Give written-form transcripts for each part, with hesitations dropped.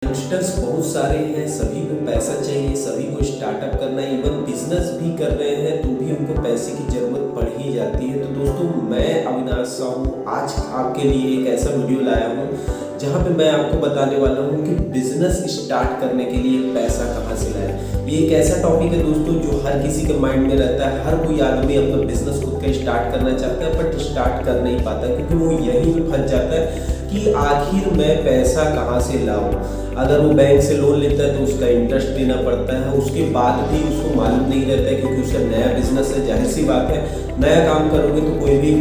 Youngsters बहुत सारे हैं, सभी को पैसा चाहिए, सभी को स्टार्टअप करना है, इवन बिजनेस भी कर रहे हैं तो भी उनको पैसे की ज़रूरत पड़ ही जाती है। तो दोस्तों, मैं अविनाश साहू आज आपके लिए एक ऐसा वीडियो लाया हूँ जहाँ पे मैं आपको बताने वाला हूँ कि बिजनेस स्टार्ट करने के लिए पैसा कहाँ से लाएं। ये एक ऐसा टॉपिक है दोस्तों जो हर किसी के माइंड में रहता है। हर कोई आदमी अपना बिजनेस खुद का स्टार्ट करना चाहता है बट स्टार्ट कर नहीं पाता, क्योंकि वो यहीं पे फंस जाता है कि आखिर मैं पैसा कहाँ से लाऊं। अगर वो बैंक से लोन लेता है तो उसका इंटरेस्ट देना पड़ता है, उसके बाद भी उसको मालूम नहीं रहता है, क्योंकि उसका नया बिजनेस है। जाहिर सी बात है, नया काम करोगे तो कोई भी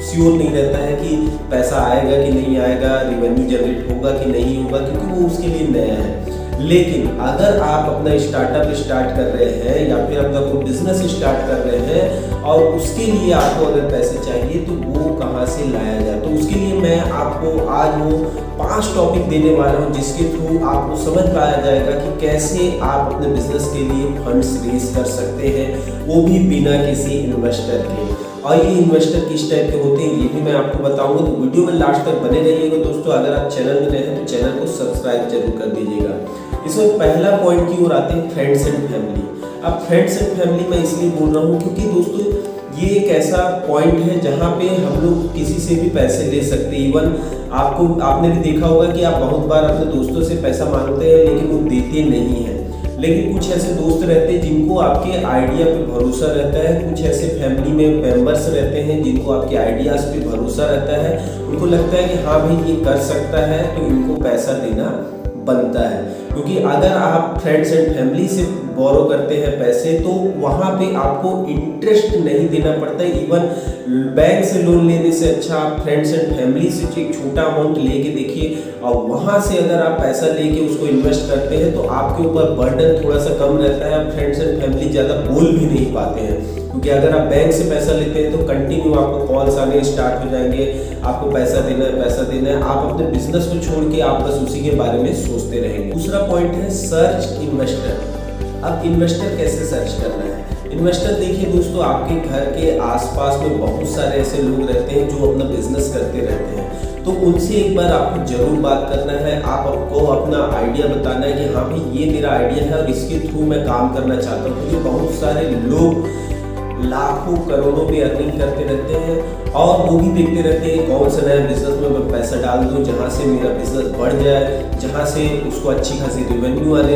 श्योर नहीं रहता है कि पैसा आएगा कि नहीं आएगा, रेवेन्यू जनरेट होगा कि नहीं होगा, क्योंकि वो उसके लिए नया है। लेकिन अगर आप अपना स्टार्टअप स्टार्ट कर रहे हैं या फिर अपना कोई बिजनेस स्टार्ट कर रहे हैं और उसके लिए आपको अगर पैसे चाहिए तो वो कहाँ से लाया जाए, तो उसके लिए मैं आपको आज वो 5 टॉपिक देने वाला हूँ जिसके थ्रू आपको समझ पाया जाएगा कि कैसे आप अपने बिजनेस के लिए फंड्स रेज कर सकते हैं, वो भी बिना किसी इन्वेस्टर के। और ये इन्वेस्टर किस टाइप के होते हैं ये भी मैं आपको बताऊंगा, तो वीडियो में लास्ट तक बने रहिएगा दोस्तों। अगर आप चैनल में नए हैं तो चैनल को सब्सक्राइब जरूर कर दीजिएगा। इसमें पहला पॉइंट की ओर आते हैं फ्रेंड्स एंड फैमिली। अब फ्रेंड्स एंड फैमिली मैं इसलिए बोल रहा हूँ क्योंकि दोस्तों ये एक ऐसा पॉइंट है जहाँ पे हम लोग किसी से भी पैसे ले सकते हैं। इवन आपने भी देखा होगा कि आप बहुत बार अपने दोस्तों से पैसा मांगते हैं लेकिन वो देते नहीं हैं। लेकिन कुछ ऐसे दोस्त रहते हैं जिनको आपके आइडिया पे भरोसा रहता है, कुछ ऐसे फैमिली में मेंबर्स रहते हैं जिनको आपके आइडियाज़ पे भरोसा रहता है। उनको लगता है कि हाँ भाई ये कर सकता है तो इनको पैसा देना बनता है। क्योंकि अगर आप फ्रेंड्स एंड फैमिली से बोरो करते हैं पैसे तो वहाँ पे आपको इंटरेस्ट नहीं देना पड़ता है। इवन बैंक से लोन लेने से अच्छा आप फ्रेंड्स एंड फैमिली से एक छोटा अमाउंट लेके देखिए, और वहाँ से अगर आप पैसा लेके उसको इन्वेस्ट करते हैं तो आपके ऊपर बर्डन थोड़ा सा कम रहता है। आप फ्रेंड्स एंड फैमिली ज़्यादा बोल भी नहीं पाते हैं, क्योंकि अगर आप बैंक से पैसा लेते हैं तो कंटिन्यू आपको कॉल्स आने स्टार्ट हो जाएंगे, आपको पैसा देना है पैसा देना है। आप अपने बिजनेस को छोड़ के आप बस उसी के बारे में सोचते रहेंगे। दूसरा पॉइंट है सर्च इन्वेस्टर। अब इन्वेस्टर कैसे सर्च करना है? इन्वेस्टर देखिए दोस्तों, आपके घर के आसपास में बहुत सारे ऐसे लोग रहते हैं जो अपना बिजनेस करते रहते हैं, तो उनसे एक बार आपको जरूर बात करना है। आपको अपना आइडिया बताना है कि हाँ भाई ये मेरा आइडिया है और इसके थ्रू मैं काम करना चाहता हूँ। क्योंकि बहुत सारे लोग लाखों करोड़ों में अर्निंग करते रहते हैं और वो भी देखते रहते हैं कौन सा नया बिजनेस में मैं पैसा डाल दूं जहां से मेरा बिजनेस बढ़ जाए, जहां से उसको अच्छी खासी रेवेन्यू आने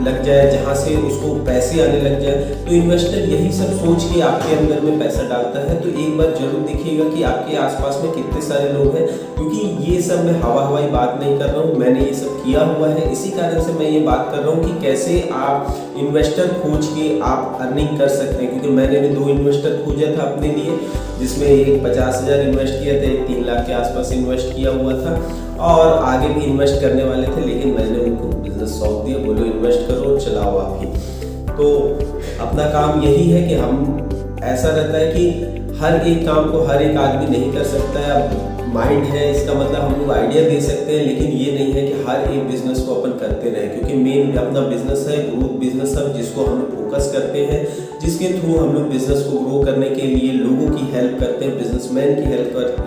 लग जाए, जहां से उसको पैसे आने लग जाए। तो इन्वेस्टर यही सब सोच के आपके अंदर में पैसा डालता है। तो एक बार जरूर देखिएगा कि आपके आसपास में कितने सारे लोग हैं, क्योंकि ये सब मैं हवाई बात नहीं कर रहा हूँ, मैंने ये सब किया हुआ है। इसी कारण से मैं ये बात कर रहा हूँ कि कैसे आप इन्वेस्टर खोज के आप अर्निंग कर सकते हैं। क्योंकि मैंने भी 2 इन्वेस्टर खोजा था अपने लिए, जिसमें एक 50,000 इन्वेस्ट किया था, एक 3 लाख के आसपास इन्वेस्ट किया हुआ था, और आगे भी इन्वेस्ट करने वाले थे, लेकिन मैंने उनको बिजनेस सौंप दिया, बोलो इन्वेस्ट करो चलाओ आप ही। तो अपना काम यही है कि हम ऐसा रहता है कि हर एक काम को हर एक आदमी नहीं कर सकता है। अब माइंड है, इसका मतलब हम लोग आइडिया दे सकते हैं, लेकिन ये नहीं है कि हर एक बिजनेस को अपन करते रहें। क्योंकि मेन अपना बिजनेस है ग्रोथ बिजनेस है, जिसको हम लोग फोकस करते हैं, जिसके थ्रू हम लोग बिजनेस को ग्रो करने के लिए लोगों की हेल्प करते हैं, बिजनेसमैन की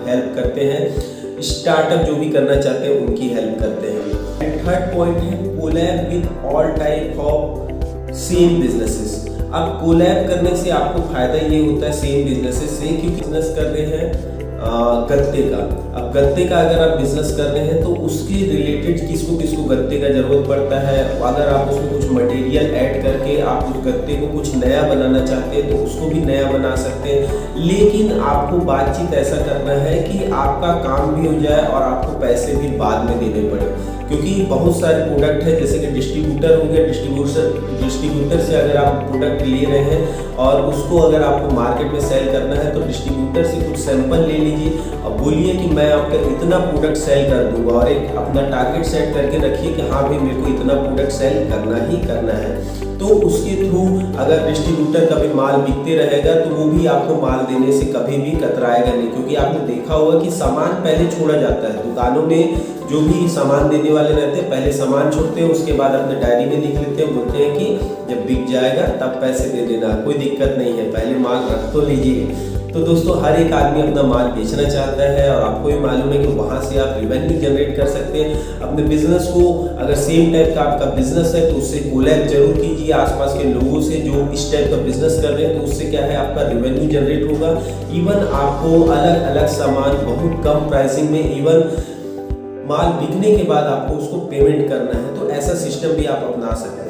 हेल्प करते हैं, स्टार्टअप जो भी करना चाहते हैं उनकी हेल्प करते हैं। एंड थर्ड पॉइंट है collab with all type of same businesses. अब कोलैब करने से आपको फायदा ये होता है सेम बिजनेसेस से, क्योंकि बिजनेस कर रहे हैं गत्ते का। अब गत्ते का अगर आप बिजनेस कर रहे हैं तो उसके रिलेटेड किसको किसको गत्ते का जरूरत पड़ता है। अगर आप उसमें कुछ मटेरियल ऐड करके आप उस गत्ते को कुछ नया बनाना चाहते हैं तो उसको भी नया बना सकते हैं। लेकिन आपको बातचीत ऐसा करना है कि आपका काम भी हो जाए और आपको पैसे भी बाद में देने पड़े। क्योंकि बहुत सारे प्रोडक्ट है, जैसे कि डिस्ट्रीब्यूटर हो गया, डिस्ट्रीब्यूटर से अगर आप प्रोडक्ट ले रहे हैं और उसको अगर आपको मार्केट में सेल करना है तो डिस्ट्रीब्यूटर से कुछ सैंपल ले लीजिए और बोलिए कि मैं आपका इतना प्रोडक्ट सेल कर दूंगा, और एक अपना टारगेट सेट करके रखिए कि हाँ भाई मेरे को इतना प्रोडक्ट सेल करना ही करना है। तो उसके थ्रू अगर डिस्ट्रीब्यूटर का भी माल बिकते रहेगा तो वो भी आपको माल देने से कभी भी कतराएगा नहीं। क्योंकि आपने देखा होगा कि सामान पहले छोड़ा जाता है, दुकानों में जो भी सामान देने वाले रहते हैं पहले सामान छोड़ते हैं, उसके बाद अपने डायरी में लिख लेते हैं, बोलते हैं कि जब बिक जाएगा तब पैसे दे देना, कोई दिक्कत नहीं है, पहले माल रख तो लीजिए। तो दोस्तों हर एक आदमी अपना माल बेचना चाहता है और आपको भी मालूम है कि वहाँ से आप रेवेन्यू जनरेट कर सकते हैं। अपने बिजनेस को अगर सेम टाइप का आपका बिजनेस है तो उससे कोलैब जरूर कीजिए आसपास के लोगों से जो इस टाइप का बिजनेस कर रहे हैं, तो उससे क्या है आपका रेवेन्यू जनरेट होगा। इवन आपको अलग अलग सामान बहुत कम प्राइसिंग में, इवन माल बिकने के बाद आपको उसको पेमेंट करना है, तो ऐसा सिस्टम भी आप अपना सकते हैं।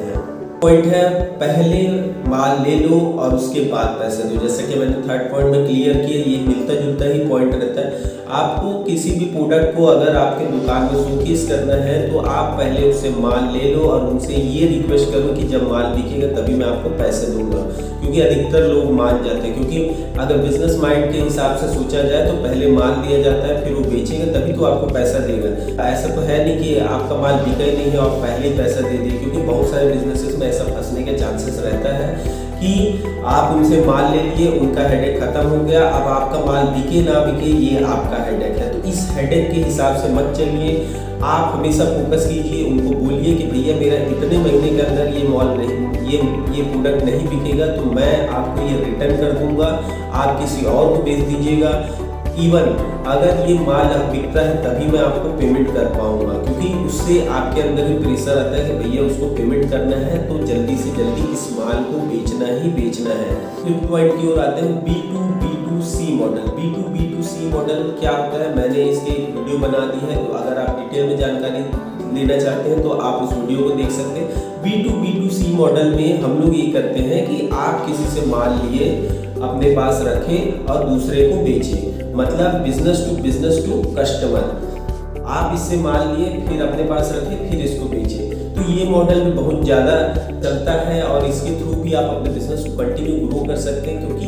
पॉइंट है, पहले माल ले लो और उसके बाद पैसे दो। जैसे कि मैंने थर्ड पॉइंट में क्लियर किया, ये मिलता जुलता ही पॉइंट रहता है। आपको किसी भी प्रोडक्ट को अगर आपके दुकान में शोकेस करना है तो आप पहले उससे माल ले लो और उनसे ये रिक्वेस्ट करो कि जब माल बिकेगा तभी मैं आपको पैसे दूंगा, क्योंकि अधिकतर लोग मान जाते हैं। क्योंकि अगर बिजनेस माइंड के हिसाब से सोचा जाए तो पहले माल दिया जाता है, फिर वो बेचेगा तभी तो आपको पैसा देगा। ऐसा तो है नहीं कि आपका माल बिका ही नहीं है और पहले ही पैसा दे दिए, क्योंकि बहुत सारे बिजनेसेस में ऐसा फंसने के चांसेस रहता है कि आप उनसे माल ले लिए, उनका हेडेक खत्म हो गया, अब आपका माल बिके ना बिके ये आपका हेडेक है। तो इस हेडेक के हिसाब से मत चलिए, आप हमेशा फोकस कीजिए, उनको बोलिए कि भैया मेरा इतने महीने के अंदर ये माल नहीं, ये प्रोडक्ट नहीं बिकेगा तो मैं आपको ये रिटर्न कर दूंगा, आप किसी और को बेच दीजिएगा। इवन अगर ये माल बिकता है तभी मैं आपको पेमेंट कर पाऊंगा, क्योंकि उससे आपके अंदर भी प्रेशर आता है कि भैया उसको पेमेंट करना है तो जल्दी से जल्दी इस माल को बेचना ही बेचना है। फिफ्थ पॉइंट की ओर आते हैं, B2B2C मॉडल। B2B2C मॉडल क्या होता है, मैंने इसकी वीडियो बना दी है, तो अगर आप डिटेल में जानकारी लेना चाहते हैं तो आप उस वीडियो को देख सकते हैं। B2B2C मॉडल में हम लोग ये करते हैं कि आप किसी से माल लिए अपने पास रखें और दूसरे को बेचें, मतलब बिजनेस टू कस्टमर। आप इससे माल लिए फिर अपने पास रखें फिर इसको बेचें, तो ये मॉडल भी बहुत ज़्यादा चलता है और इसके थ्रू भी आप अपने बिजनेस को कंटिन्यू ग्रो कर सकते हैं। क्योंकि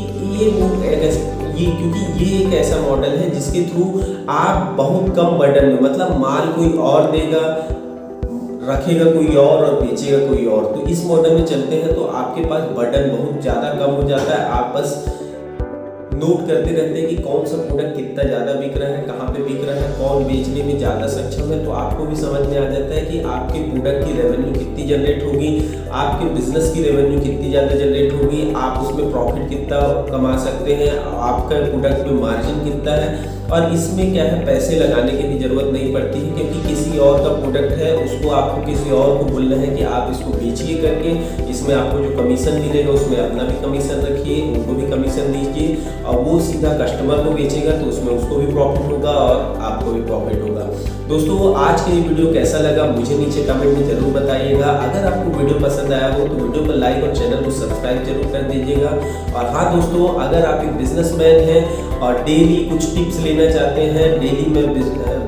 ये एक ऐसा मॉडल है जिसके थ्रू आप बहुत कम बर्डन में, मतलब माल कोई और देगा, रखेगा कोई और बेचेगा कोई और, तो इस मॉडल में चलते हैं तो आपके पास बर्डन बहुत ज़्यादा कम हो जाता है। आप बस नोट करते रहते हैं कि कौन सा प्रोडक्ट कितना ज़्यादा बिक रहा है, कहाँ पे बिक रहा है, कौन बेचने में ज़्यादा सक्षम है, तो आपको भी समझ में आ जाता है कि आपके प्रोडक्ट की रेवेन्यू कितनी जनरेट होगी, आपके बिजनेस की रेवेन्यू कितनी ज़्यादा जनरेट होगी, आप उसमें प्रॉफिट कितना कमा सकते हैं, आपका प्रोडक्ट में मार्जिन कितना है। और इसमें क्या है, पैसे लगाने की भी ज़रूरत नहीं पड़ती है, क्योंकि किसी और का प्रोडक्ट है उसको आपको किसी और को बोलना है कि आप इसको बेचिए करके, इसमें आपको जो कमीशन मिलेगा उसमें अपना भी कमीशन रखिए, उनको भी कमीशन दीजिए और वो सीधा कस्टमर को बेचेगा तो उसमें उसको भी प्रॉफिट होगा और आपको भी प्रॉफिट होगा। दोस्तों आज के ये वीडियो कैसा लगा मुझे नीचे कमेंट में जरूर बताइएगा। अगर आपको वीडियो पसंद आया हो तो वीडियो को लाइक और चैनल को सब्सक्राइब जरूर कर दीजिएगा। और हाँ दोस्तों, अगर आप एक बिजनेसमैन हैं और डेली कुछ टिप्स लेना चाहते हैं, डेली मैं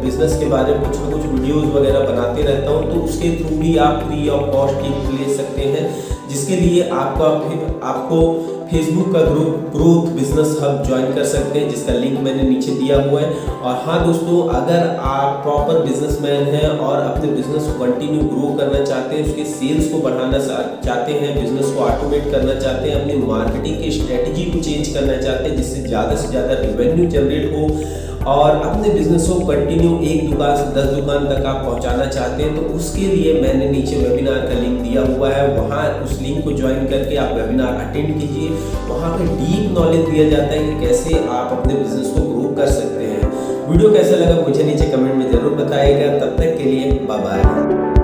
बिजनेस के बारे में कुछ ना कुछ वीडियोस वगैरह बनाते रहता हूँ, तो उसके थ्रू भी आप फ्री ऑफ कॉस्ट टिप्स ले सकते हैं, जिसके लिए आपको फेसबुक का group growth business hub join कर सकते हैं, जिसका लिंक मैंने नीचे दिया हुआ है। और हाँ दोस्तों, अगर आप प्रॉपर बिजनेसमैन हैं और अपने बिजनेस को कंटिन्यू ग्रो करना चाहते हैं, उसके सेल्स को बढ़ाना चाहते हैं, बिजनेस को ऑटोमेट करना चाहते हैं, अपनी मार्केटिंग की स्ट्रेटजी को चेंज करना चाहते हैं जिससे ज़्यादा से ज़्यादा रेवेन्यू जनरेट हो और अपने बिजनेस को कंटिन्यू 1 दुकान से 10 दुकान तक आप पहुंचाना चाहते हैं, तो उसके लिए मैंने नीचे वेबिनार का लिंक दिया हुआ है, वहां उस लिंक को ज्वाइन करके आप वेबिनार अटेंड कीजिए। वहां पे डीप नॉलेज दिया जाता है कि कैसे आप अपने बिजनेस को ग्रो कर सकते हैं। वीडियो कैसा लगा मुझे नीचे कमेंट में जरूर बताइएगा। तब तक के लिए बाय बाय।